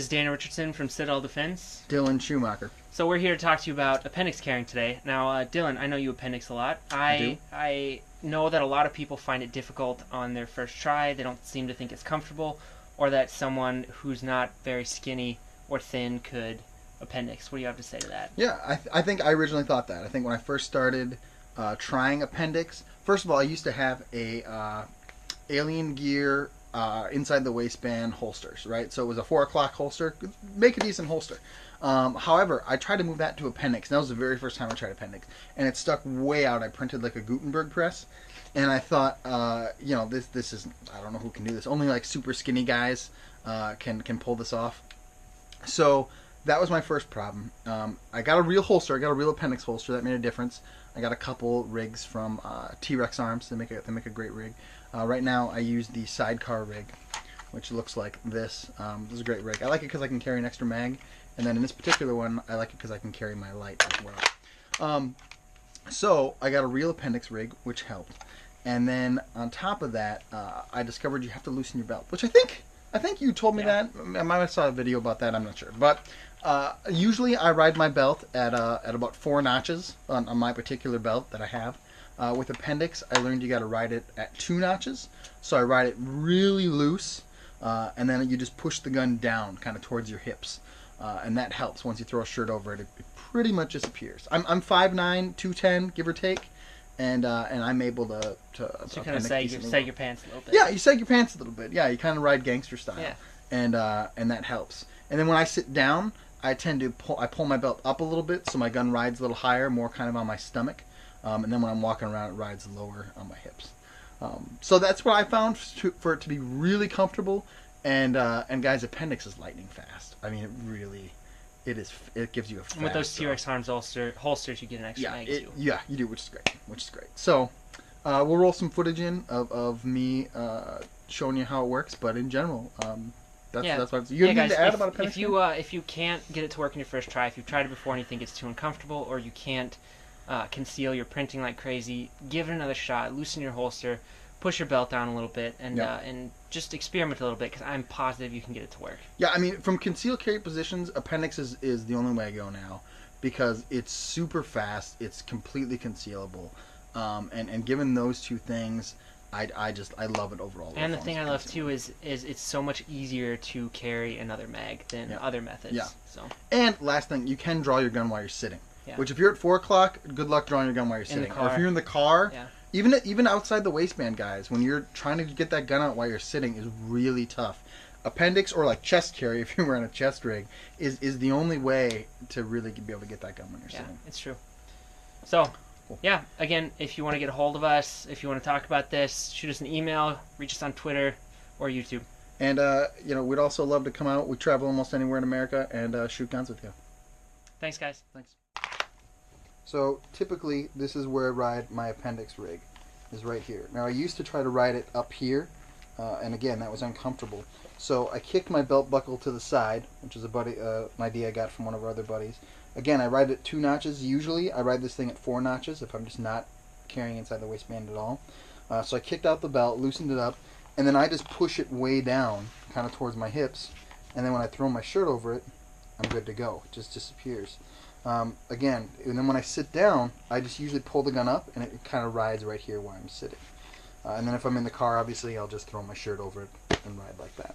is Daniel Richardson from Citadel Defense. Dylan Schumacher. So we're here to talk to you about appendix carrying today. Now, Dylan, I know you appendix a lot. I know that a lot of people find it difficult on their first try. They don't seem to think it's comfortable, or that someone who's not very skinny or thin could appendix. What do you have to say to that? Yeah, I think I originally thought that. I think when I first started trying appendix, first of all, I used to have a Alien Gear inside the waistband holsters, right? So it was a 4 o'clock holster. Make a decent holster. However, I tried to move that to appendix. And that was the very first time I tried appendix, and it stuck way out. I printed like a Gutenberg press, and I thought, this is, I don't know who can do this. Only like super skinny guys can pull this off. So that was my first problem. I got a real holster. I got a real appendix holster. That made a difference. I got a couple rigs from T-Rex Arms. They make a great rig. Right now, I use the sidecar rig, which looks like this. This is a great rig. I like it because I can carry an extra mag, and then in this particular one, I like it because I can carry my light as well. So I got a real appendix rig, which helped. And then on top of that, I discovered you have to loosen your belt, which I think you told me that. I might have saw a video about that. I'm not sure, but usually I ride my belt at about 4 notches on my particular belt that I have. With appendix, I learned you got to ride it at 2 notches. So I ride it really loose, and then you just push the gun down, kind of towards your hips, and that helps. Once you throw a shirt over it, it pretty much disappears. I'm 5'9", 210, give or take, and I'm able to so you kind of sag your pants a little bit. Yeah, you sag your pants a little bit. Yeah, you kind of ride gangster style. Yeah. And that helps. And then when I sit down, I tend to pull my belt up a little bit so my gun rides a little higher, more kind of on my stomach. And then when I'm walking around, it rides lower on my hips. So that's what I found for it to be really comfortable. And guys, appendix is lightning fast. I mean, it gives you a fast with those T-Rex Arms holsters, you get an extra mag too. Yeah, you do, which is great. So we'll roll some footage in of me showing you how it works. But in general, that's what you need to add about appendix. If you can't get it to work in your first try, if you've tried it before and you think it's too uncomfortable, or you can't conceal your printing like crazy, give it another shot. Loosen your holster, push your belt down a little bit, and just experiment a little bit, because I'm positive you can get it to work. Yeah, I mean, from concealed carry positions, appendix is the only way I go now, because it's super fast, it's completely concealable, and given those two things, I love it overall. And the thing I love too is it's so much easier to carry another mag than other methods. Yeah. So. And last thing, you can draw your gun while you're sitting. Yeah. Which, if you're at 4 o'clock, good luck drawing your gun while you're sitting. Or if you're in the car, even outside the waistband, guys, when you're trying to get that gun out while you're sitting, is really tough. Appendix, or like chest carry, if you're wearing a chest rig, is the only way to really be able to get that gun when you're sitting. Yeah, it's true. So, yeah, again, if you want to get a hold of us, if you want to talk about this, shoot us an email, reach us on Twitter or YouTube. And, we'd also love to come out. We travel almost anywhere in America and shoot guns with you. Thanks, guys. Thanks. So typically, this is where I ride my appendix rig, is right here. Now I used to try to ride it up here, and again, that was uncomfortable. So I kicked my belt buckle to the side, which is an idea I got from one of our other buddies. Again, I ride it 2 notches. Usually, I ride this thing at 4 notches if I'm just not carrying inside the waistband at all. So I kicked out the belt, loosened it up, and then I just push it way down, kind of towards my hips, and then when I throw my shirt over it, I'm good to go. It just disappears. Again, and then when I sit down, I just usually pull the gun up, and it kind of rides right here where I'm sitting. And then if I'm in the car, obviously, I'll just throw my shirt over it and ride like that.